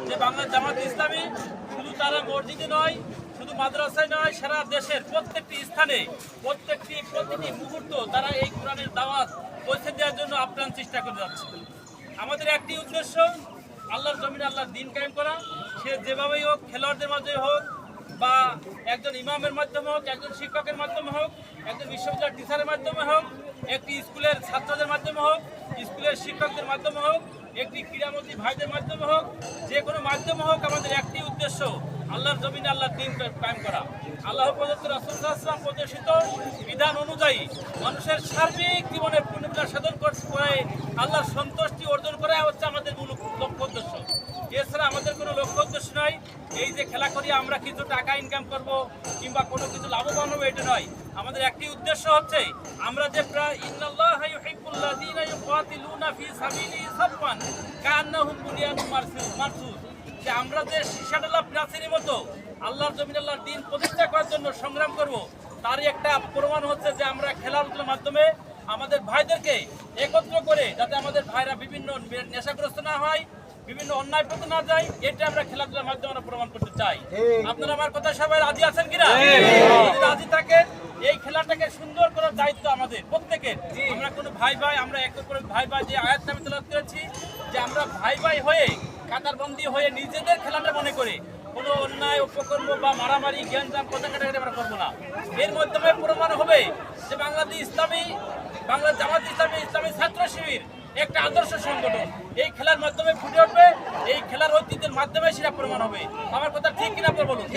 যে বাংলা জামাত ইসলামী শুধু তারা মসজিদে নয়, শুধু মাদ্রাসায় নয়, সারা দেশের প্রত্যেকটি স্থানে প্রতিটি মুহূর্ত তারা এই কোরআনের দাওয়াত পৌঁছে দেওয়ার জন্য আপ্রাণ চেষ্টা করে যাচ্ছে। আমাদের একটি উদ্দেশ্য আল্লাহর জমিনে আল্লাহর দিন কায়েম করা। সে যেভাবেই হোক, খেলোয়াড়দের মাধ্যমে হোক, বা একজন ইমামের মাধ্যমে হোক, একজন শিক্ষকের মাধ্যমে হোক, একজন বিশ্ববিদ্যালয়ের টিচারের মাধ্যমে হোক, একটি স্কুলের ছাত্রদের মাধ্যমে হোক, স্কুলের শিক্ষকদের মাধ্যমে হোক, একটি ক্রীড়ামন্ত্রী ভাইদের মাধ্যমে হোক, যে কোনো মাধ্যমে হোক, আমাদের একটি উদ্দেশ্য আল্লাহর জমিনে আল্লাহর দিন কায়েম করা। আল্লাহ প্রদত্ত রাসূল সাল্লাল্লাহু আলাইহি ওয়াসাল্লাম প্রদর্শিত বিধান অনুযায়ী মানুষের সার্বিক জীবনের পূর্ণতা সাধন করে আল্লাহর সন্তুষ্টি অর্জন করা হচ্ছে আমাদের মূল লক্ষ্য উদ্দেশ্য। এছাড়া আমাদের কোনো লক্ষ্য উদ্দেশ্য নয় এই যে খেলা করি আমরা কিছু টাকা ইনকাম করব কিংবা কোনো কিছু লাভবান হবো, এটা নয়। আমাদের একটি উদ্দেশ্য হচ্ছে আমরা যে প্রায় ইন্নাল্লাহা ইউহিব্বুল্লাযীনা ইউকাতিলুনা ফী সাবিলিহি সাফফান কাআন্নাহুম বুনিয়ানুম মারসুস, যে আমরা যে শীষাডালা প্রাচীরের মতো আল্লাহর জমিনে আল্লাহর দিন প্রতিষ্ঠা করার জন্য সংগ্রাম করব, তারই একটা প্রমাণ হচ্ছে যে আমরা খেলাধুলার মাধ্যমে আমাদের ভাইদেরকে একত্র করে যাতে আমাদের ভাইরা বিভিন্ন নেশাগ্রস্ত না হয়, বিভিন্ন অন্যায় পথে না যায়, এটা আমরা খেলাধুলার মাধ্যমে আমরা প্রমাণ করতে চাই। আপনারা আমার কথা সবাই রাজি আছেন কিনা? যদি রাজি থাকেন, এই খেলাটাকে সুন্দর করার দায়িত্ব আমাদের প্রত্যেকের। আমরা কোনো ভাই আমরা এক করে ভাই যে আয়াতটা আমি তেলাওয়াত করেছি, যে আমরা ভাই হয়ে কাতারবন্দি হয়ে নিজেদের খেলাটা মনে করে কোনো অন্যায় উপকর্ম বা মারামারি জ্ঞানজাম কথা কাটাকাটি আমরা করবো না। এর মাধ্যমে প্রমাণ হবে যে বাংলা জামাত ইসলামী ইসলামী ছাত্র শিবির একটা আদর্শ সংগঠন। এই খেলার মাধ্যমে ফুটে উঠবে, এই খেলার ঐতিহ্যের মাধ্যমে সেটা প্রমাণ হবে। আমার কথা ঠিক কিনা আপনারা বলুন।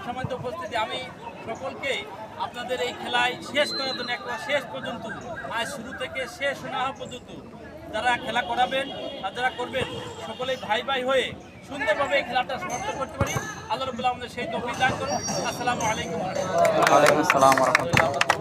সম্মানিত উপস্থিতি, আমি সকলকে আপনাদের এই খেলায় শেষ করার জন্য একটা শেষ পর্যন্ত, আজ শুরু থেকে শেষ না হওয়া পর্যন্ত যারা খেলা করাবেন আর যারা করবেন, সকলেই ভাই হয়ে সুন্দরভাবে এই খেলাটা সমাপ্ত করতে পারি। আল্লাহ রাব্বুল আলামিন সেই তৌফিক দান করুন। আসসালামু আলাইকুম ওয়া রাহমাতুল্লাহ।